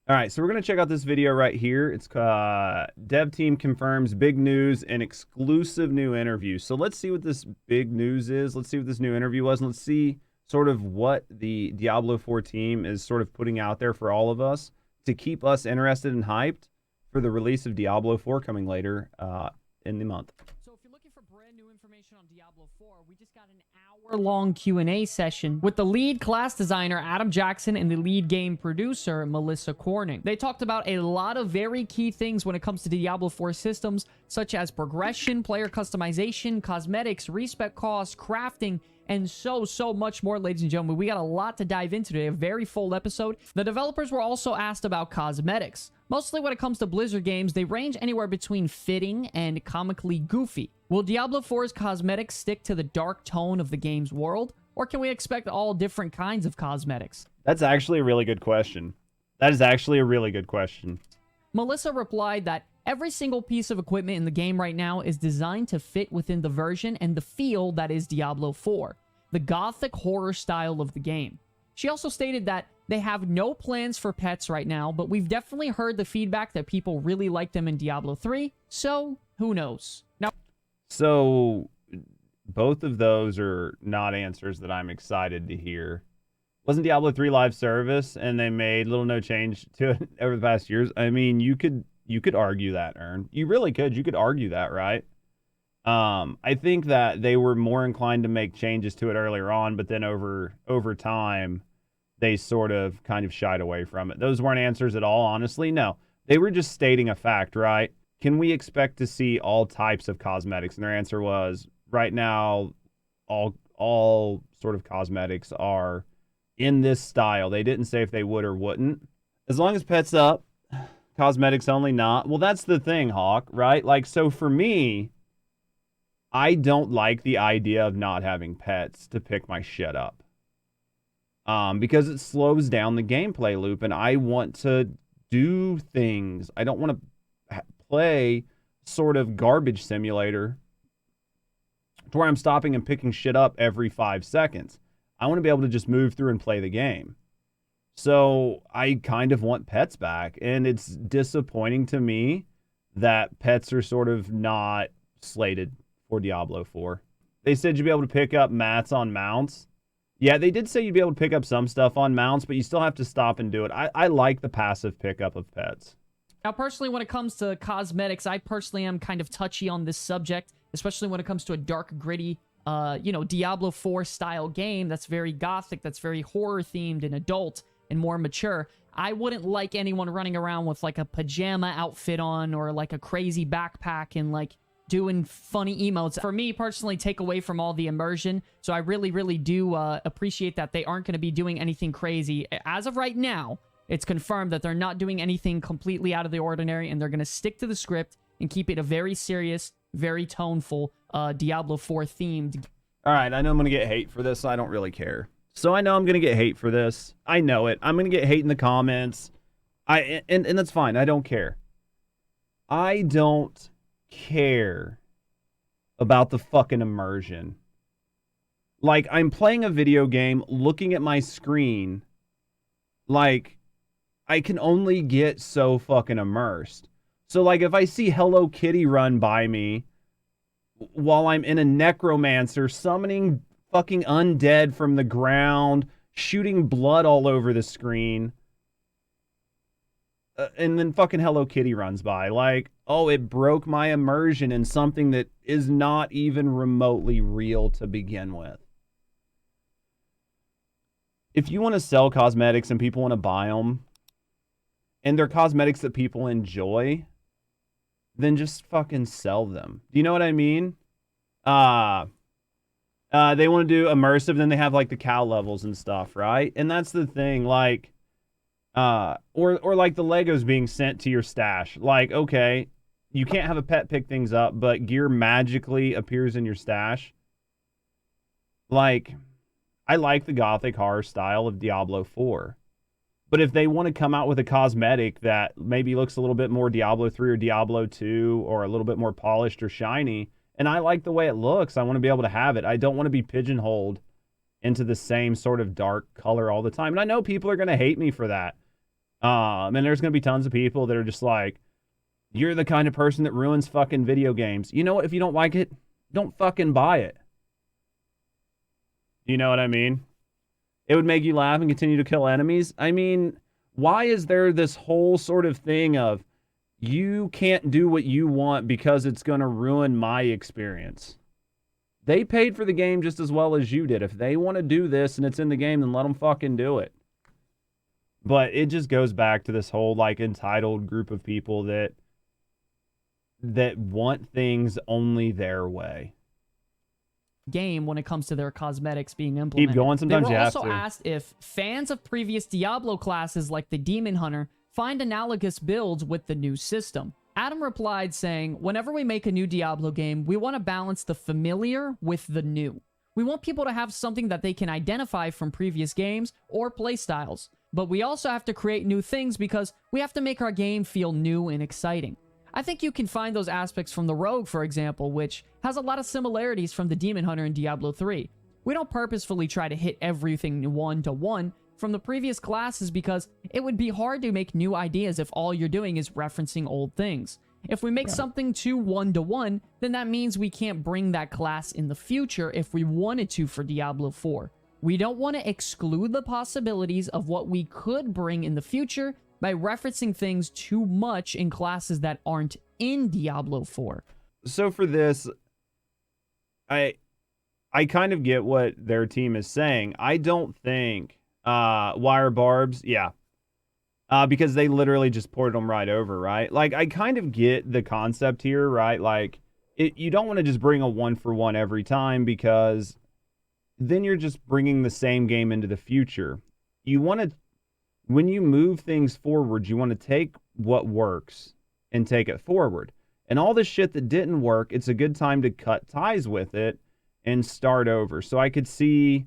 All right, so we're going to check out this video right here. It's Dev Team confirms big news and exclusive new interview. So let's see what this big news is. Let's see what this new interview was. And let's see sort of what the Diablo 4 team is sort of putting out there for all of us to keep us interested and hyped for the release of Diablo 4 coming later in the month. So if you're looking for brand new information on Diablo 4, we just got an hour-long Q&A session with the lead class designer, Adam Jackson, and the lead game producer, Melissa Corning. They talked about a lot of very key things when it comes to Diablo 4 systems, such as progression, player customization, cosmetics, respec costs, crafting, and so much more, ladies and gentlemen. We got a lot to dive into today, a very full episode. The developers were also asked about cosmetics. Mostly when it comes to Blizzard games, they range anywhere between fitting and comically goofy. Will Diablo 4's cosmetics stick to the dark tone of the game's world, or can we expect all different kinds of cosmetics? That's actually a really good question. That is actually a really good question. Melissa replied that every single piece of equipment in the game right now is designed to fit within the version and the feel that is Diablo 4, the gothic horror style of the game. She also stated that they have no plans for pets right now, but we've definitely heard the feedback that people really like them in Diablo 3, so who knows? Now, so both of those are not answers that I'm excited to hear. Wasn't Diablo 3 live service and they made little no change to it over the past years? I mean, you could argue that, Ern. You really could. You could argue that, right? I think that they were more inclined to make changes to it earlier on, but then over time, they sort of kind of shied away from it. Those weren't answers at all, honestly. No, they were just stating a fact, right? Can we expect to see all types of cosmetics? And their answer was, right now, all sort of cosmetics are in this style. They didn't say if they would or wouldn't. As long as pets up, cosmetics only not. Well, that's the thing, Hawk, right? Like, so for me, I don't like the idea of not having pets to pick my shit up. Because it slows down the gameplay loop, and I want to do things. I don't want to play sort of garbage simulator to where I'm stopping and picking shit up every 5 seconds. I want to be able to just move through and play the game. So I kind of want pets back, and it's disappointing to me that pets are sort of not slated for Diablo 4. They said you'd be able to pick up mats on mounts. Yeah, they did say you'd be able to pick up some stuff on mounts, but you still have to stop and do it. I like the passive pickup of pets. Now, personally, when it comes to cosmetics, I personally am kind of touchy on this subject, especially when it comes to a dark, gritty, Diablo 4 style game that's very gothic, that's very horror themed and adult and more mature. I wouldn't like anyone running around with like a pajama outfit on or like a crazy backpack and like doing funny emotes. For me, personally, take away from all the immersion. So I really do appreciate that they aren't going to be doing anything crazy. As of right now, it's confirmed that they're not doing anything completely out of the ordinary, and they're going to stick to the script and keep it a very serious, very toneful Diablo 4 themed. All right, I know I'm going to get hate for this. So I don't really care. So I know I'm going to get hate for this. I know it. I'm going to get hate in the comments. And that's fine. I don't care. I don't care about the fucking immersion. Like, I'm playing a video game, looking at my screen, like, I can only get so fucking immersed. So, like, if I see Hello Kitty run by me while I'm in a necromancer summoning fucking undead from the ground, shooting blood all over the screen, and then fucking Hello Kitty runs by, like, oh, it broke my immersion in something that is not even remotely real to begin with. If you want to sell cosmetics and people want to buy them, and they're cosmetics that people enjoy, then just fucking sell them. Do you know what I mean? They want to do immersive, then they have like the cow levels and stuff, right? And that's the thing, like, or like the Legos being sent to your stash. Like, okay, you can't have a pet pick things up, but gear magically appears in your stash. Like, I like the gothic horror style of Diablo 4. But if they want to come out with a cosmetic that maybe looks a little bit more Diablo 3 or Diablo 2 or a little bit more polished or shiny, and I like the way it looks, I want to be able to have it. I don't want to be pigeonholed into the same sort of dark color all the time. And I know people are going to hate me for that. And there's going to be tons of people that are just like, you're the kind of person that ruins fucking video games. You know what? If you don't like it, don't fucking buy it. You know what I mean? It would make you laugh and continue to kill enemies. I mean, why is there this whole sort of thing of you can't do what you want because it's going to ruin my experience? They paid for the game just as well as you did. If they want to do this and it's in the game, then let them fucking do it. But it just goes back to this whole like entitled group of people that want things only their way. Game when it comes to their cosmetics being implemented. Keep going. Sometimes they you were have also to. asked if fans of previous Diablo classes like the Demon Hunter find analogous builds with the new system. Adam replied saying, whenever we make a new Diablo game, we want to balance the familiar with the new. We want people to have something that they can identify from previous games or playstyles, but we also have to create new things because we have to make our game feel new and exciting. I think you can find those aspects from the Rogue, for example, which has a lot of similarities from the Demon Hunter in Diablo 3. We don't purposefully try to hit everything one-to-one from the previous classes because it would be hard to make new ideas if all you're doing is referencing old things. If we make something too one-to-one, then that means we can't bring that class in the future if we wanted to for Diablo 4. We don't want to exclude the possibilities of what we could bring in the future by referencing things too much in classes that aren't in Diablo 4. So for this, I kind of get what their team is saying. I don't think wire barbs, because they literally just ported them right over, right? Like, I kind of get the concept here, right? Like, you don't want to just bring a one-for-one every time because then you're just bringing the same game into the future. You want to, when you move things forward, you want to take what works and take it forward. And all the shit that didn't work, it's a good time to cut ties with it and start over. So I could see,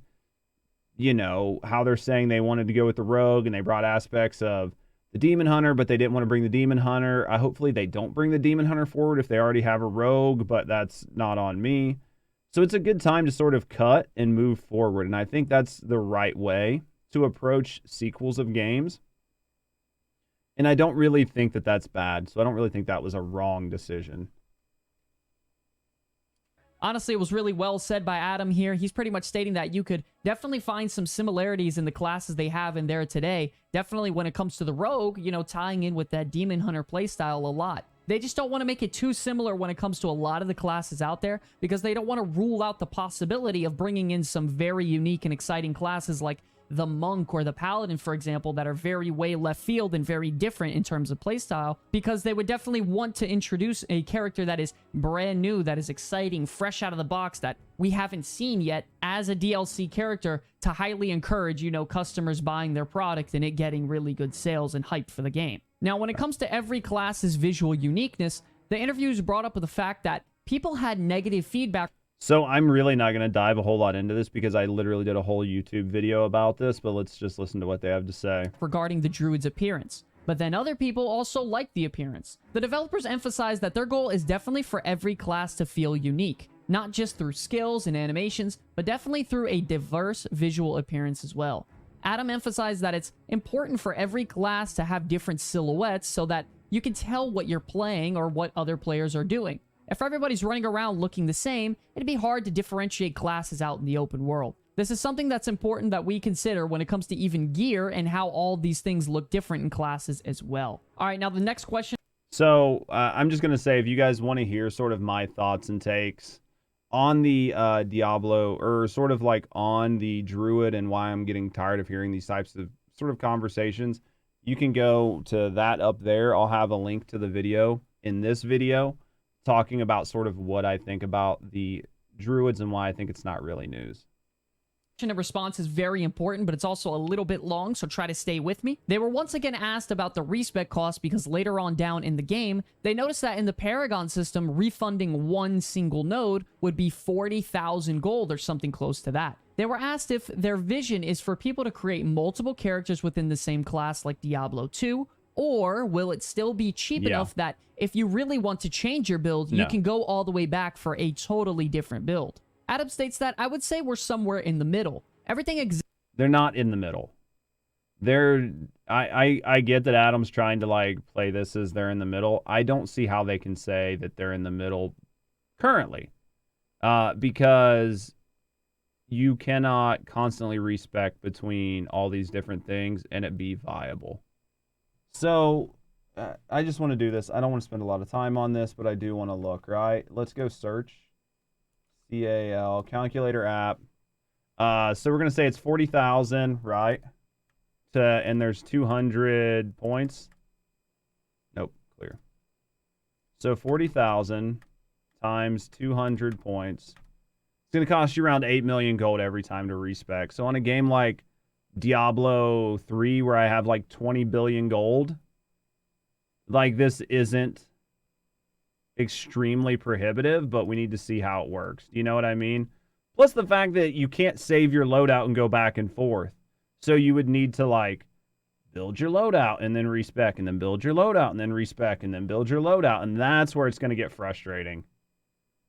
you know, how they're saying they wanted to go with the Rogue and they brought aspects of the Demon Hunter, but they didn't want to bring the Demon Hunter. Hopefully they don't bring the Demon Hunter forward if they already have a Rogue, but that's not on me. So it's a good time to sort of cut and move forward. And I think that's the right way to approach sequels of games. And I don't really think that that's bad. So I don't really think that was a wrong decision. Honestly, it was really well said by Adam here. He's pretty much stating that you could definitely find some similarities in the classes they have in there today. Definitely when it comes to the Rogue, you know, tying in with that Demon Hunter playstyle a lot. They just don't want to make it too similar when it comes to a lot of the classes out there because they don't want to rule out the possibility of bringing in some very unique and exciting classes like the Monk or the Paladin, for example, that are very way left field and very different in terms of playstyle, because they would definitely want to introduce a character that is brand new, that is exciting, fresh out of the box, that we haven't seen yet as a DLC character to highly encourage, you know, customers buying their product and it getting really good sales and hype for the game. Now, when it comes to every class's visual uniqueness, the interviews brought up with the fact that people had negative feedback. So I'm really not going to dive a whole lot into this because I literally did a whole YouTube video about this, but let's just listen to what they have to say. Regarding the druid's appearance. But then other people also liked the appearance. The developers emphasized that their goal is definitely for every class to feel unique. Not just through skills and animations, but definitely through a diverse visual appearance as well. Adam emphasized that it's important for every class to have different silhouettes so that you can tell what you're playing or what other players are doing. If everybody's running around looking the same, it'd be hard to differentiate classes out in the open world. This is something that's important that we consider when it comes to even gear and how all these things look different in classes as well. All right, now the next question. So I'm just going to say, if you guys want to hear sort of my thoughts and takes on the Diablo, or sort of like on the Druid and why I'm getting tired of hearing these types of sort of conversations, you can go to that up there. I'll have a link to the video in this video talking about sort of what I think about the Druids and why I think it's not really news. And response is very important, but it's also a little bit long, so try to stay with me. They were once again asked about the respec cost because later on down in the game, they noticed that in the Paragon system, refunding one single node would be 40,000 gold or something close to that. They were asked if their vision is for people to create multiple characters within the same class like Diablo 2, or will it still be cheap enough that if you really want to change your build, you can go all the way back for a totally different build. Adam states that I would say we're somewhere in the middle. Everything They're not in the middle. I get that Adam's trying to like play this as they're in the middle. I don't see how they can say that they're in the middle currently, because you cannot constantly respec between all these different things and it be viable. So I just want to do this. I don't want to spend a lot of time on this, but I do want to look, right? Let's go search. CAL calculator app. So we're going to say it's 40,000, right? And there's 200 points. Nope, clear. So 40,000 times 200 points. It's going to cost you around 8 million gold every time to respec. So on a game like Diablo 3, where I have like 20 billion gold, like this isn't extremely prohibitive, but we need to see how it works. Do you know what I mean? Plus the fact that you can't save your loadout and go back and forth. So you would need to like build your loadout and then respec, and then build your loadout and then respec, and then build your loadout. And that's where it's going to get frustrating.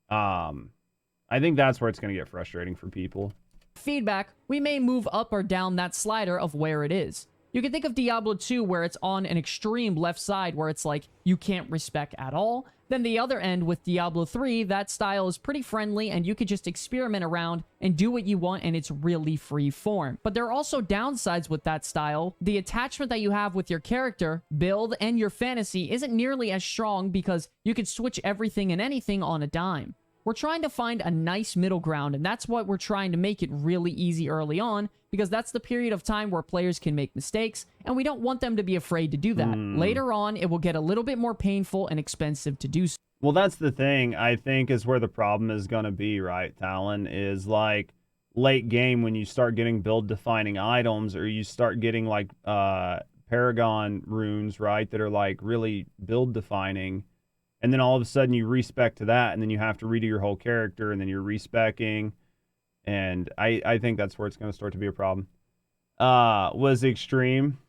I think that's where it's going to get frustrating for people. Feedback, we may move up or down that slider of where it is. You can think of Diablo 2 where it's on an extreme left side where it's like you can't respec at all. Then the other end with Diablo 3, that style is pretty friendly and you could just experiment around and do what you want and it's really free form. But there are also downsides with that style. The attachment that you have with your character, build, and your fantasy isn't nearly as strong because you can switch everything and anything on a dime. We're trying to find a nice middle ground, and that's what we're trying to make it really easy early on, because that's the period of time where players can make mistakes, and we don't want them to be afraid to do that. Later on, it will get a little bit more painful and expensive to do so. Well, that's the thing, I think, is where the problem is going to be, right, Talon, is like late game when you start getting build-defining items, or you start getting like Paragon runes, right, that are like really build-defining. And then all of a sudden you respec to that, and then you have to redo your whole character, and then you're respecing. And I think that's where it's going to start to be a problem. Was extreme.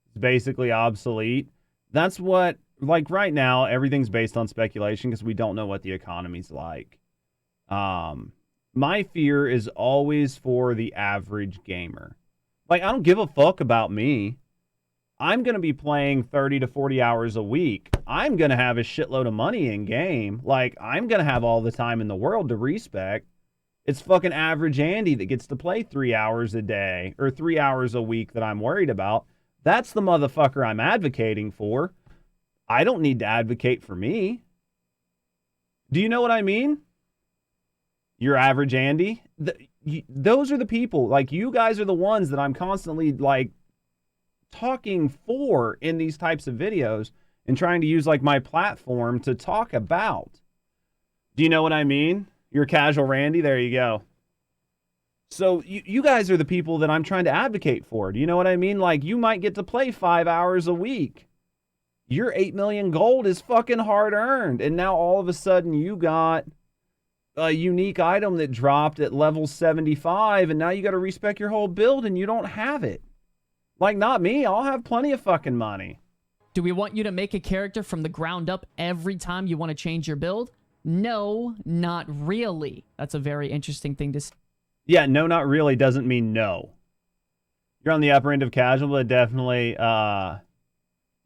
It's basically obsolete. That's what, like right now, everything's based on speculation because we don't know what the economy's like. My fear is always for the average gamer. Like, I don't give a fuck about me. I'm going to be playing 30 to 40 hours a week. I'm going to have a shitload of money in game. Like, I'm going to have all the time in the world to respec. It's fucking average Andy that gets to play 3 hours a day or 3 hours a week that I'm worried about. That's the motherfucker I'm advocating for. I don't need to advocate for me. Do you know what I mean? Your average Andy. Those are the people. Like, you guys are the ones that I'm constantly, like, talking for in these types of videos and trying to use like my platform to talk about. Do you know what I mean? You're casual Randy. There you go. So you guys are the people that I'm trying to advocate for. Do you know what I mean? Like, you might get to play 5 hours a week. Your 8 million gold is fucking hard earned. And now all of a sudden you got a unique item that dropped at level 75 and now you got to respec your whole build and you don't have it. Like, not me. I'll have plenty of fucking money. Do we want you to make a character from the ground up every time you want to change your build? No, not really. That's a very interesting thing to say. Yeah, no, not really doesn't mean no. You're on the upper end of casual, but definitely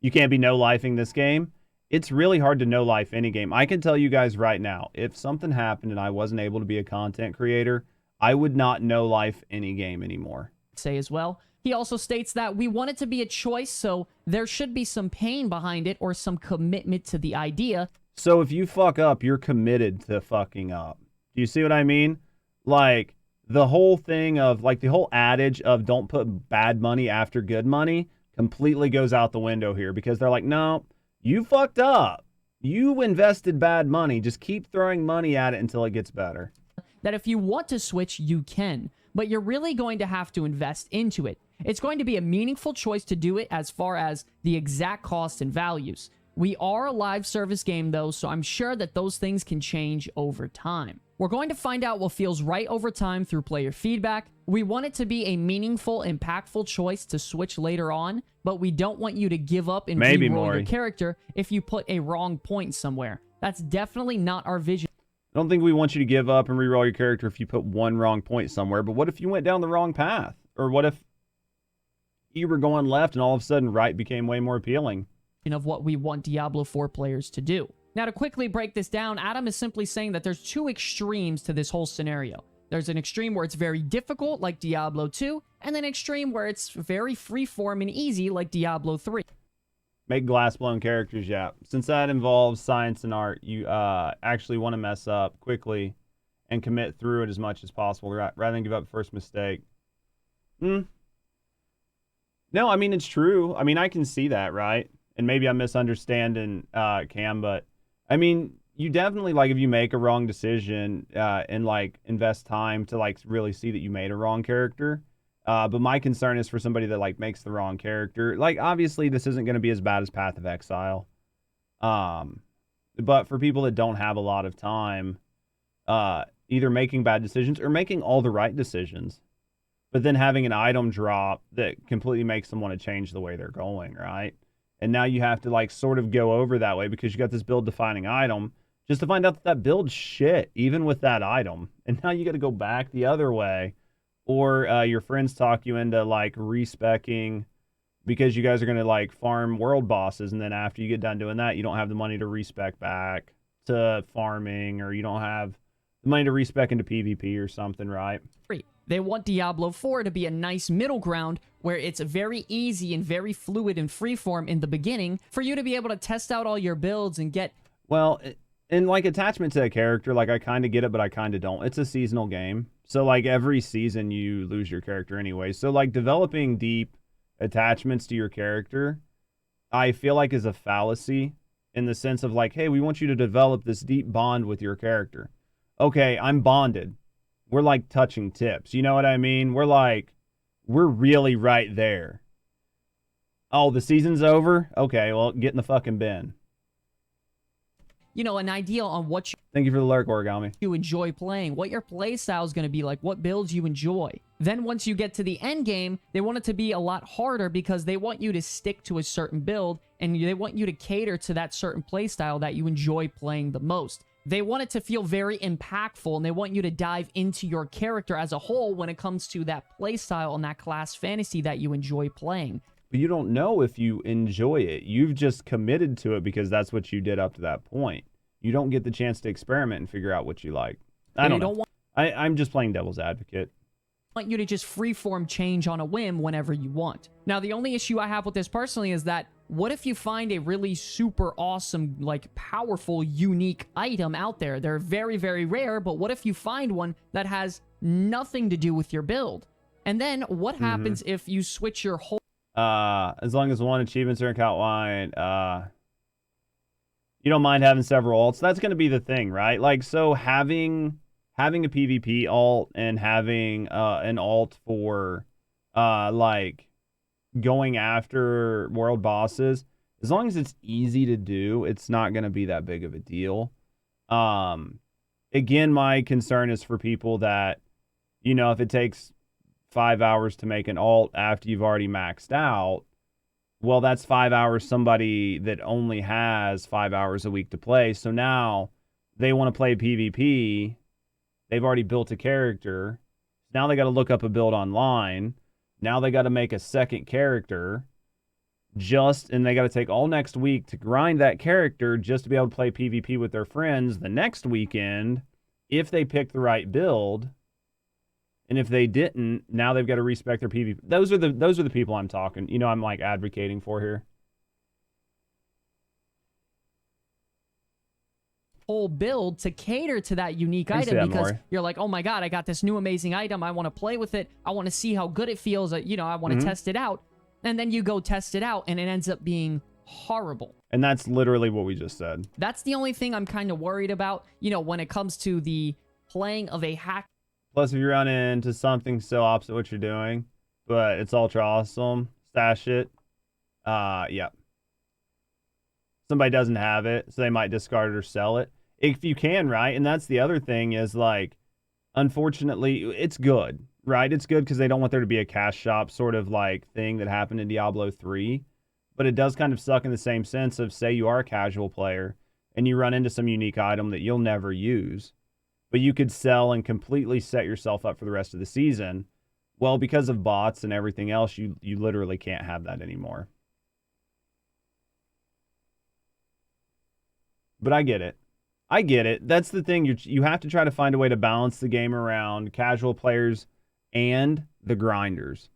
you can't be no-lifing this game. It's really hard to no-life any game. I can tell you guys right now, if something happened and I wasn't able to be a content creator, I would not no-life any game anymore. Say as well. He also states that we want it to be a choice, so there should be some pain behind it or some commitment to the idea. So if you fuck up, you're committed to fucking up. Do you see what I mean? Like, the whole thing of, like, the whole adage of don't put bad money after good money completely goes out the window here because they're like, no, you fucked up. You invested bad money. Just keep throwing money at it until it gets better. That if you want to switch, you can, but you're really going to have to invest into it. It's going to be a meaningful choice to do it as far as the exact costs and values. We are a live service game though, so I'm sure that those things can change over time. We're going to find out what feels right over time through player feedback. We want it to be a meaningful, impactful choice to switch later on, but we don't want you to give up and re-roll your character if you put a wrong point somewhere. That's definitely not our vision. I don't think we want you to give up and re-roll your character if you put one wrong point somewhere, but what if you went down the wrong path? Or what if you were going left, and all of a sudden right became way more appealing. Of what we want Diablo 4 players to do. Now, to quickly break this down, Adam is simply saying that there's two extremes to this whole scenario. There's an extreme where it's very difficult, like Diablo 2, and then an extreme where it's very freeform and easy, like Diablo 3. Make glass-blown characters, yeah. Since that involves science and art, you actually want to mess up quickly and commit through it as much as possible rather than give up the first mistake. No, I mean, it's true. I mean, I can see that, right? And maybe I'm misunderstanding Cam, but I mean, you definitely, like, if you make a wrong decision and, like, invest time to, like, really see that you made a wrong character. But my concern is for somebody that, like, makes the wrong character. Like, obviously, this isn't going to be as bad as Path of Exile. But for people that don't have a lot of time, either making bad decisions or making all the right decisions, but then having an item drop that completely makes them want to change the way they're going, right? And now you have to, like, sort of go over that way because you got this build-defining item just to find out that that build's shit, even with that item. And now you got to go back the other way. Or your friends talk you into, like, respecking because you guys are going to, like, farm world bosses. And then after you get done doing that, you don't have the money to respec back to farming, or you don't have the money to respec into PvP or something, right? They want Diablo 4 to be a nice middle ground where it's very easy and very fluid and freeform in the beginning for you to be able to test out all your builds and get... Well, and, like, attachment to a character, like, I kind of get it, but I kind of don't. It's a seasonal game. So, like, every season you lose your character anyway. So, like, developing deep attachments to your character, I feel like is a fallacy in the sense of, like, hey, we want you to develop this deep bond with your character. Okay, I'm bonded. We're, like, touching tips. You know what I mean? We're really right there. Oh, the season's over? Okay, well, get in the fucking bin. You know, an idea on what Thank you for the lurk, Origami. you enjoy playing, what your play style is going to be like, what builds you enjoy. Then once you get to the end game, they want it to be a lot harder because they want you to stick to a certain build and they want you to cater to that certain play style that you enjoy playing the most. They want it to feel very impactful and they want you to dive into your character as a whole when it comes to that play style and that class fantasy that you enjoy playing. But you don't know if you enjoy it. You've just committed to it because that's what you did up to that point. You don't get the chance to experiment and figure out what you like. I don't know. I'm just playing devil's advocate. Want you to just freeform change on a whim whenever you want. Now, the only issue I have with this personally is that what if you find a really super awesome, like, powerful, unique item out there? They're very, very rare, but what if you find one that has nothing to do with your build? And then what happens if you switch your whole... As long as one achievement's are outlined, you don't mind having several alts. That's going to be the thing, right? Like, so having a PvP alt and having an alt for like going after world bosses, as long as it's easy to do, it's not going to be that big of a deal. Again, my concern is for people that, you know, if it takes 5 hours to make an alt after you've already maxed out, well, that's 5 hours somebody that only has 5 hours a week to play. So now they want to play PvP. They've already built a character. Now they got to look up a build online. Now they got to make a second character. And they got to take all next week to grind that character just to be able to play PvP with their friends the next weekend if they pick the right build. And if they didn't, now they've got to respect their PvP. Those are the people I'm talking. You know, I'm, like, advocating for here. Whole build to cater to that unique item because you're like, oh my god, I got this new amazing item. I want to play with it. I want to see how good it feels. You know, I want to test it out. And then you go test it out and it ends up being horrible. And that's literally what we just said. That's the only thing I'm kind of worried about, you know, when it comes to the playing of a hack. Plus, if you run into something so opposite what you're doing, but it's ultra awesome, stash it. Yeah. Somebody doesn't have it, so they might discard it or sell it. If you can, right? And that's the other thing is, like, unfortunately, it's good, right? It's good because they don't want there to be a cash shop sort of, like, thing that happened in Diablo 3. But it does kind of suck in the same sense of, say you are a casual player and you run into some unique item that you'll never use, but you could sell and completely set yourself up for the rest of the season. Well, because of bots and everything else, you literally can't have that anymore. But I get it. I get it. That's the thing. You have to try to find a way to balance the game around casual players and the grinders.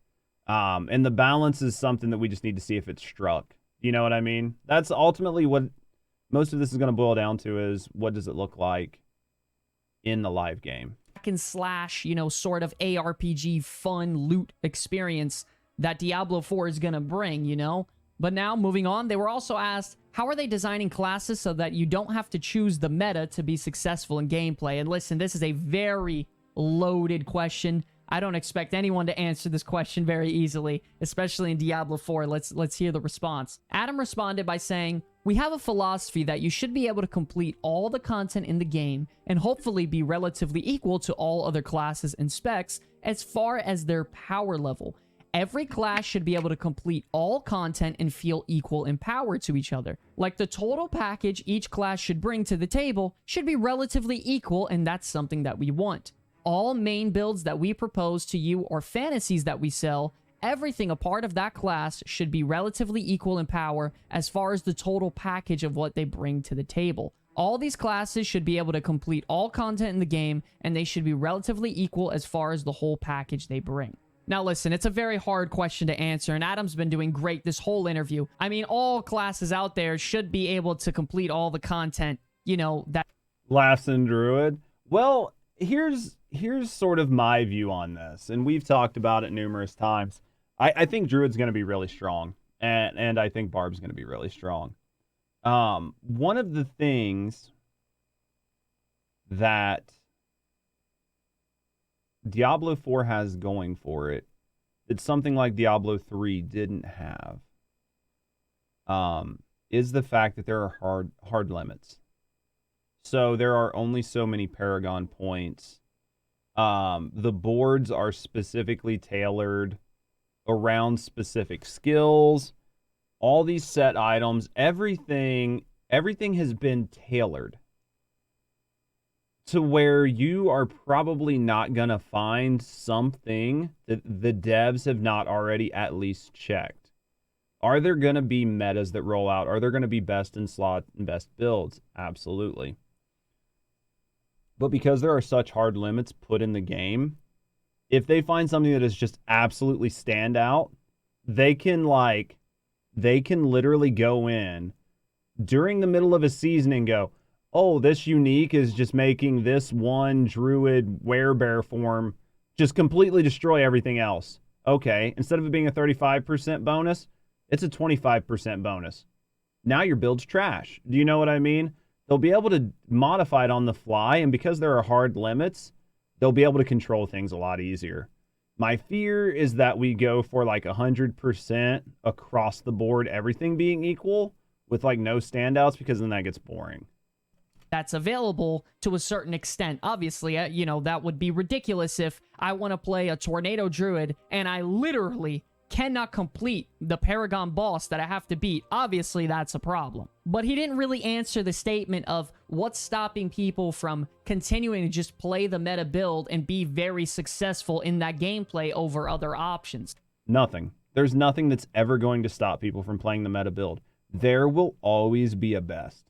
And the balance is something that we just need to see if it's struck. You know what I mean? That's ultimately what most of this is going to boil down to, is what does it look like in the live game? And slash, you know, sort of ARPG fun loot experience that Diablo 4 is going to bring, you know? But now, moving on, they were also asked, how are they designing classes so that you don't have to choose the meta to be successful in gameplay? And listen, this is a very loaded question. I don't expect anyone to answer this question very easily, especially in Diablo 4. Let's hear the response. Adam responded by saying, we have a philosophy that you should be able to complete all the content in the game and hopefully be relatively equal to all other classes and specs as far as their power level. Every class should be able to complete all content and feel equal in power to each other. Like the total package each class should bring to the table should be relatively equal, and that's something that we want. All main builds that we propose to you or fantasies that we sell, everything a part of that class should be relatively equal in power as far as the total package of what they bring to the table. All these classes should be able to complete all content in the game, and they should be relatively equal as far as the whole package they bring. Now listen, it's a very hard question to answer, and Adam's been doing great this whole interview. I mean, all classes out there should be able to complete all the content, you know, that... Laughs and Druid. Well, here's sort of my view on this, and we've talked about it numerous times. I think Druid's going to be really strong, and I think Barb's going to be really strong. One of the things that Diablo 4 has going for it, it's something like Diablo 3 didn't have, is the fact that there are hard limits. So there are only so many Paragon points. The boards are specifically tailored around specific skills. All these set items, everything has been tailored to where you are probably not going to find something that the devs have not already at least checked. Are there going to be metas that roll out? Are there going to be best in slot and best builds? Absolutely. But because there are such hard limits put in the game, if they find something that is just absolutely stand out, they can literally go in during the middle of a season and go, oh, this unique is just making this one druid werebear form just completely destroy everything else. Okay, instead of it being a 35% bonus, it's a 25% bonus. Now your build's trash. Do you know what I mean? They'll be able to modify it on the fly, and because there are hard limits, they'll be able to control things a lot easier. My fear is that we go for like 100% across the board, everything being equal with like no standouts, because then that gets boring. That's available to a certain extent. Obviously, you know, that would be ridiculous if I want to play a Tornado Druid and I literally cannot complete the Paragon boss that I have to beat. Obviously, that's a problem. But he didn't really answer the statement of what's stopping people from continuing to just play the meta build and be very successful in that gameplay over other options. Nothing. There's nothing that's ever going to stop people from playing the meta build. There will always be a best.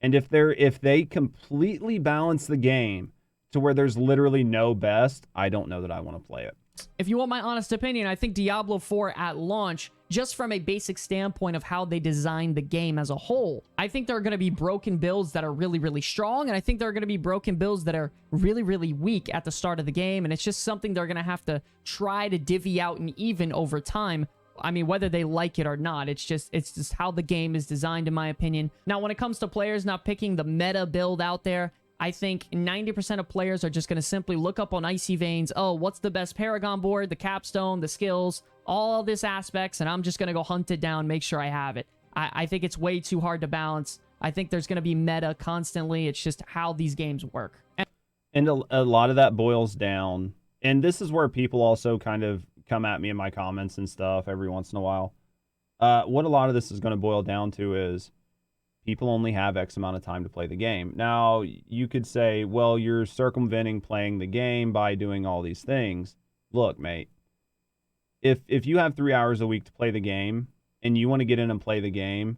And if they completely balance the game to where there's literally no best, I don't know that I want to play it. If you want my honest opinion, I think Diablo 4 at launch, just from a basic standpoint of how they designed the game as a whole, I think there are going to be broken builds that are really, really strong, and I think there are going to be broken builds that are really, really weak at the start of the game, and it's just something they're going to have to try to divvy out and even over time. I mean, whether they like it or not, it's just how the game is designed, in my opinion. Now, when it comes to players not picking the meta build out there, I think 90% of players are just going to simply look up on Icy Veins, oh, what's the best Paragon board, the capstone, the skills, all this aspects, and I'm just going to go hunt it down, make sure I have it. I think it's way too hard to balance. I think there's going to be meta constantly. It's just how these games work. And a lot of that boils down, and this is where people also kind of come at me in my comments and stuff every once in a while. What a lot of this is going to boil down to is people only have X amount of time to play the game. Now, you could say, well, you're circumventing playing the game by doing all these things. look, mate, if you have 3 hours a week to play the game and you want to get in and play the game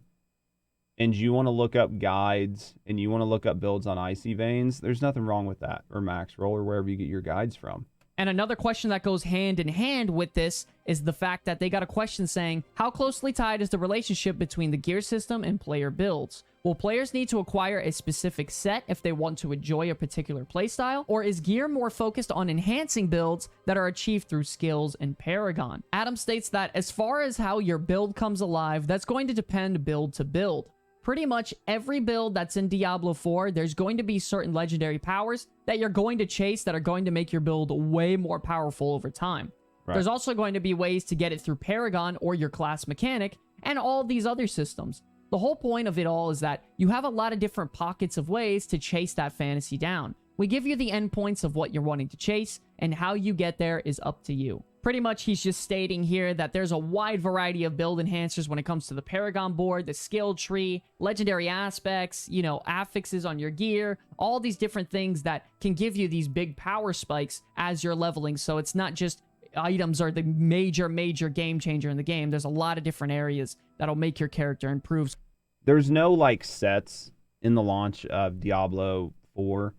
and you want to look up guides and you want to look up builds on Icy Veins, there's nothing wrong with that, or Max Roll, or wherever you get your guides from. And another question that goes hand in hand with this is the fact that they got a question saying, how closely tied is the relationship between the gear system and player builds? Will players need to acquire a specific set if they want to enjoy a particular playstyle? Or is gear more focused on enhancing builds that are achieved through skills and Paragon? Adam states that as far as how your build comes alive, that's going to depend build to build. Pretty much every build that's in Diablo 4, there's going to be certain legendary powers that you're going to chase that are going to make your build way more powerful over time. Right. There's also going to be ways to get it through Paragon or your class mechanic and all these other systems. The whole point of it all is that you have a lot of different pockets of ways to chase that fantasy down. We give you the endpoints of what you're wanting to chase, and how you get there is up to you. Pretty much he's just stating here that there's a wide variety of build enhancers when it comes to the Paragon board, the skill tree, legendary aspects, you know, affixes on your gear, all these different things that can give you these big power spikes as you're leveling. So it's not just items are the major game changer in the game. There's a lot of different areas that'll make your character improve. There's no like sets in the launch of Diablo 4.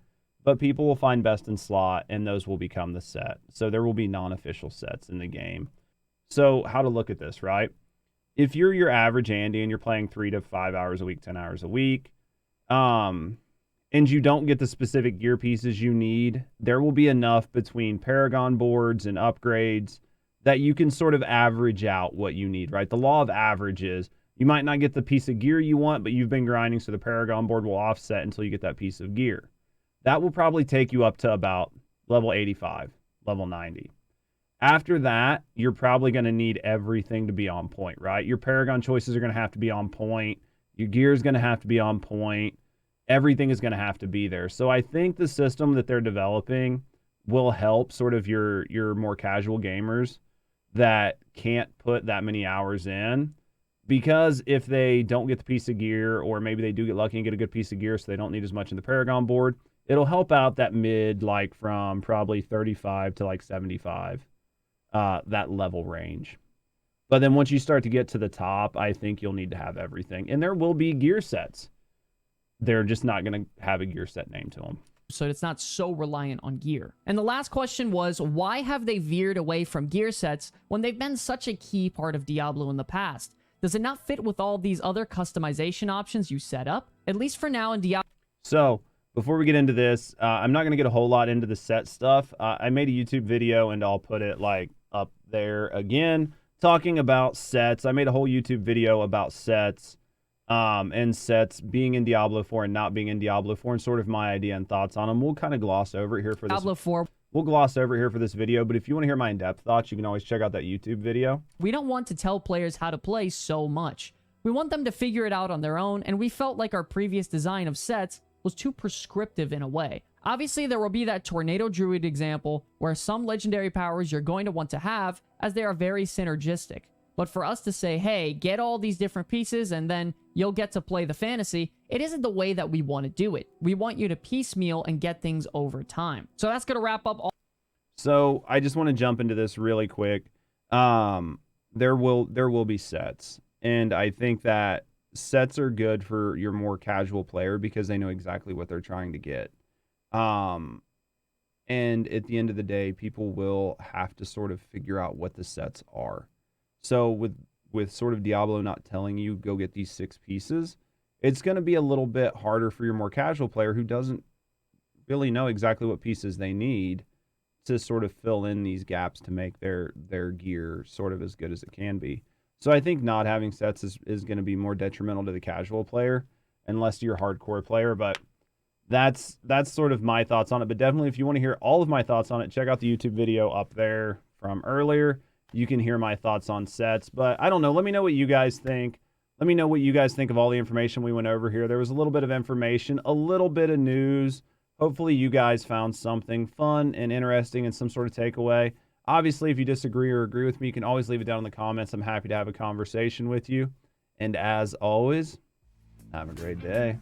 But people will find best in slot, and those will become the set. So there will be non-official sets in the game. So how to look at this, right? If you're your average Andy and you're playing 3 to 5 hours a week, 10 hours a week, and you don't get the specific gear pieces you need, there will be enough between Paragon boards and upgrades that you can sort of average out what you need, right? The law of averages. You might not get the piece of gear you want, but you've been grinding, so the Paragon board will offset until you get that piece of gear. That will probably take you up to about level 85, level 90. After that, you're probably going to need everything to be on point, right? Your Paragon choices are going to have to be on point. Your gear is going to have to be on point. Everything is going to have to be there. So I think the system that they're developing will help sort of your more casual gamers that can't put that many hours in. Because if they don't get the piece of gear, or maybe they do get lucky and get a good piece of gear so they don't need as much in the Paragon board, it'll help out that mid, like from probably 35 to like 75, that level range. But then once you start to get to the top, I think you'll need to have everything. And there will be gear sets. They're just not going to have a gear set name to them. So it's not so reliant on gear. And the last question was, why have they veered away from gear sets when they've been such a key part of Diablo in the past? Does it not fit with all these other customization options you set up? At least for now in Diablo. So before we get into this, I'm not going to get a whole lot into the set stuff. I made a YouTube video, and I'll put it like up there again, talking about sets. I made a whole YouTube video about sets, and sets being in Diablo 4 and not being in Diablo 4, and sort of my idea and thoughts on them. We'll kind of gloss over it here for this. Diablo 4. We'll gloss over here for this video, but if you want to hear my in-depth thoughts, you can always check out that YouTube video. We don't want to tell players how to play so much. We want them to figure it out on their own, and we felt like our previous design of sets was too prescriptive in a way. Obviously, there will be that Tornado Druid example where some legendary powers you're going to want to have, as they are very synergistic. But for us to say, hey, get all these different pieces and then you'll get to play the fantasy, it isn't the way that we want to do it. We want you to piecemeal and get things over time. So that's going to wrap up all. So I just want to jump into this really quick. There will be sets. And I think that sets are good for your more casual player because they know exactly what they're trying to get. And at the end of the day, people will have to sort of figure out what the sets are. So with sort of Diablo not telling you, go get these 6 pieces, it's going to be a little bit harder for your more casual player who doesn't really know exactly what pieces they need to sort of fill in these gaps to make their gear sort of as good as it can be. So I think not having sets is going to be more detrimental to the casual player unless you're a hardcore player. But that's sort of my thoughts on it. But definitely, if you want to hear all of my thoughts on it, check out the YouTube video up there from earlier. You can hear my thoughts on sets. But I don't know. Let me know what you guys think. Let me know what you guys think of all the information we went over here. There was a little bit of information, a little bit of news. Hopefully you guys found something fun and interesting and some sort of takeaway. Obviously, if you disagree or agree with me, you can always leave it down in the comments. I'm happy to have a conversation with you. And as always, have a great day.